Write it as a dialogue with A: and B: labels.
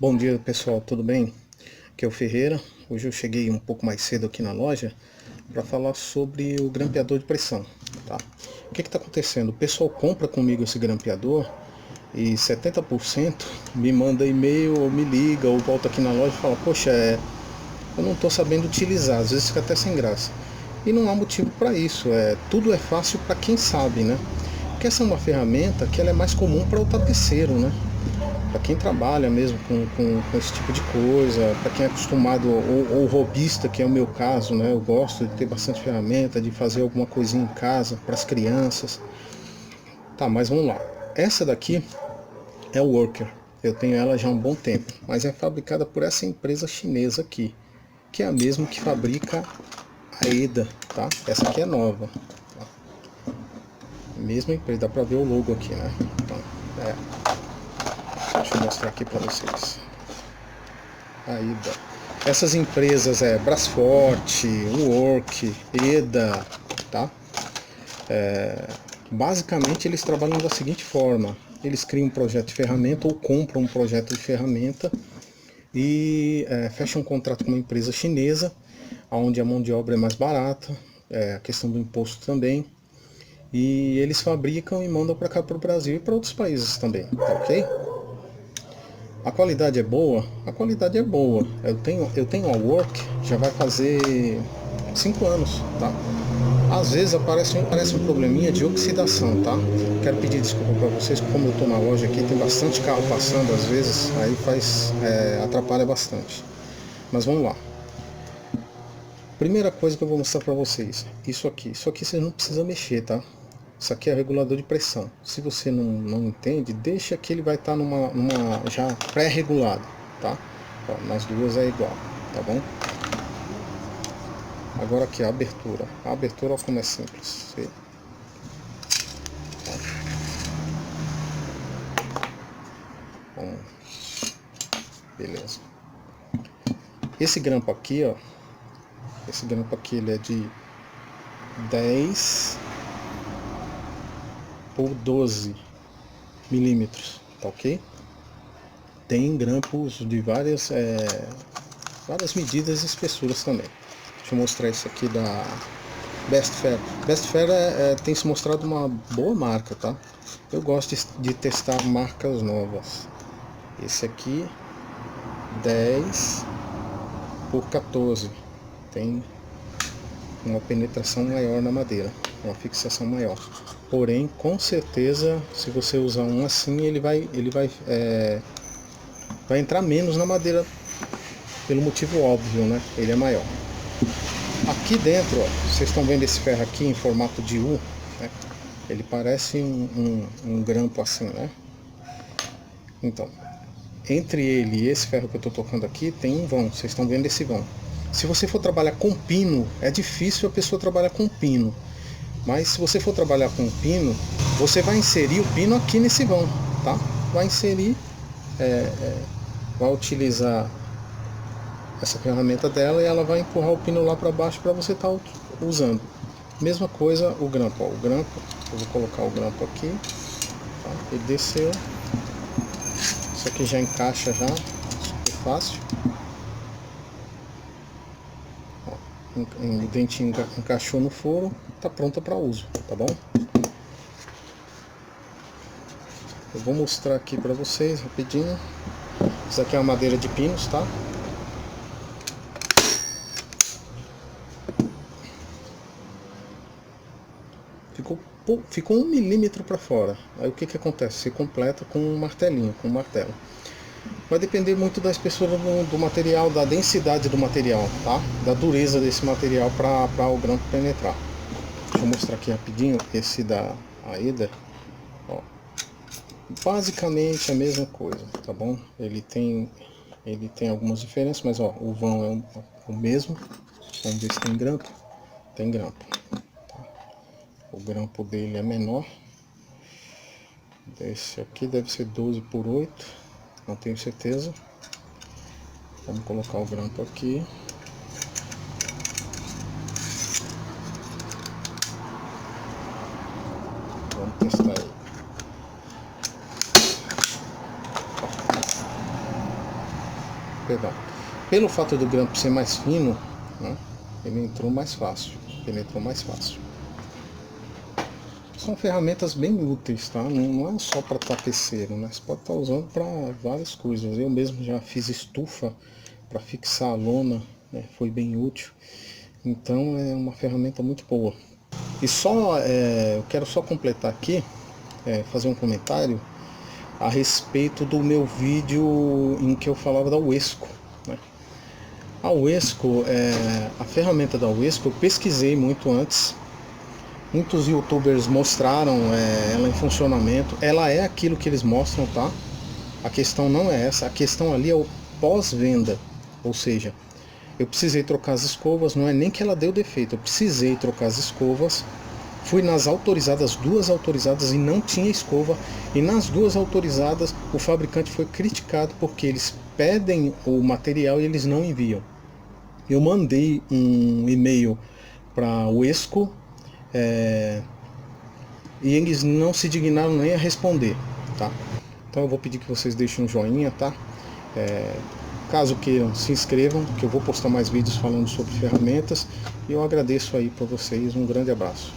A: Bom dia pessoal, tudo bem? Aqui é o Ferreira. Hoje eu cheguei um pouco mais cedo aqui na loja para falar sobre o grampeador de pressão, tá? O que está acontecendo? O pessoal compra comigo esse grampeador e 70% me manda e-mail ou me liga ou volta aqui na loja e fala: poxa, eu não estou sabendo utilizar, às vezes fica até sem graça. E não há motivo para isso, tudo é fácil para quem sabe, né? Porque essa é uma ferramenta que ela é mais comum para o tapeceiro, né? Para quem trabalha mesmo com esse tipo de coisa, para quem é acostumado, ou robista, que é o meu caso, né? Eu gosto de ter bastante ferramenta, de fazer alguma coisinha em casa para as crianças. Tá, mas vamos lá. Essa daqui é o Worker. Eu tenho ela já há um bom tempo, mas é fabricada por essa empresa chinesa aqui, que é a mesma que fabrica a EDA, tá? Essa aqui é nova. Tá? Mesma empresa, dá para ver o logo aqui, né? Então, deixa eu mostrar aqui para vocês. A EDA. Essas empresas Brasforte, Work, EDA, tá? Basicamente eles trabalham da seguinte forma: eles criam um projeto de ferramenta ou compram um projeto de ferramenta e fecham um contrato com uma empresa chinesa, onde a mão de obra é mais barata, a questão do imposto também, e eles fabricam e mandam para cá para o Brasil e para outros países também, tá ok? A qualidade é boa? A qualidade é boa. Eu tenho a Work, já vai fazer 5 anos, tá? Às vezes aparece um probleminha de oxidação, tá? Quero pedir desculpa para vocês, como eu tô na loja aqui, tem bastante carro passando às vezes, aí atrapalha bastante. Mas vamos lá. Primeira coisa que eu vou mostrar para vocês, isso aqui vocês não precisam mexer, tá? Isso aqui é regulador de pressão. Se você não entende, deixa que ele vai estar numa já pré-regulado, tá? Ó, nas duas é igual, tá bom? Agora aqui a abertura. A abertura, olha como é simples. Bom, beleza. Esse grampo aqui, ó. Esse grampo aqui ele é de 10 por 12 milímetros, tá ok? Tem grampos de várias medidas e espessuras também. Deixa eu mostrar isso aqui da Best Fair. Best Fair tem se mostrado uma boa marca, tá? Eu gosto de testar marcas novas. Esse aqui 10 por 14, tem uma penetração maior na madeira, uma fixação maior. Porém, com certeza, se você usar um assim, ele vai entrar menos na madeira, pelo motivo óbvio, né? Ele é maior. Aqui dentro, ó, vocês estão vendo esse ferro aqui em formato de U, né? Ele parece um grampo assim, né? Então, entre ele e esse ferro que eu estou tocando aqui, tem um vão. Vocês estão vendo esse vão. Se você for trabalhar com pino, é difícil a pessoa trabalhar com pino. Mas se você for trabalhar com pino, você vai inserir o pino aqui nesse vão, tá? Vai inserir, vai utilizar essa ferramenta dela e ela vai empurrar o pino lá para baixo para você estar usando. Mesma coisa o grampo, ó. O grampo, eu vou colocar o grampo aqui, tá? Ele desceu. Isso aqui já encaixa já, super fácil. Ó, o dentinho encaixou no furo, tá pronta para uso, tá bom? Eu vou mostrar aqui para vocês rapidinho. Isso aqui é uma madeira de pinos, tá? Ficou 1 milímetro para fora. Aí o que acontece? Você completa com um martelinho, com um martelo. Vai depender muito da espessura do material, da densidade do material, tá? Da dureza desse material para o grampo penetrar. Deixa eu mostrar aqui rapidinho esse da AEDA. Ó, basicamente a mesma coisa, tá bom? Ele tem algumas diferenças, mas ó, o vão é o mesmo. Vamos ver se tem grampo. Tem grampo. O grampo dele é menor. Esse aqui deve ser 12 por 8, não tenho certeza. Vamos colocar o grampo aqui. Vamos testar ele. Perdão. Pelo fato do grampo ser mais fino, né, ele entrou mais fácil. Penetrou mais fácil. São ferramentas bem úteis, tá? Não é só para tapeceiro, né? Você pode estar usando para várias coisas. Eu mesmo já fiz estufa para fixar a lona, né? Foi bem útil. Então é uma ferramenta muito boa. E só eu quero só completar aqui, fazer um comentário a respeito do meu vídeo em que eu falava da Uesco, né? A Uesco, a ferramenta da Uesco, eu pesquisei muito antes. Muitos youtubers mostraram ela em funcionamento. Ela é aquilo que eles mostram, tá? A questão não é essa. A questão ali é o pós-venda. Ou seja, eu precisei trocar as escovas. Não é nem que ela deu defeito. Eu precisei trocar as escovas. Fui nas autorizadas, duas autorizadas, e não tinha escova. E nas duas autorizadas o fabricante foi criticado porque eles pedem o material e eles não enviam. Eu mandei um e-mail para o Uesco, e eles não se dignaram nem a responder, tá? Então eu vou pedir que vocês deixem um joinha, tá? Caso queiram, se inscrevam, que eu vou postar mais vídeos falando sobre ferramentas, e eu agradeço aí para vocês, um grande abraço.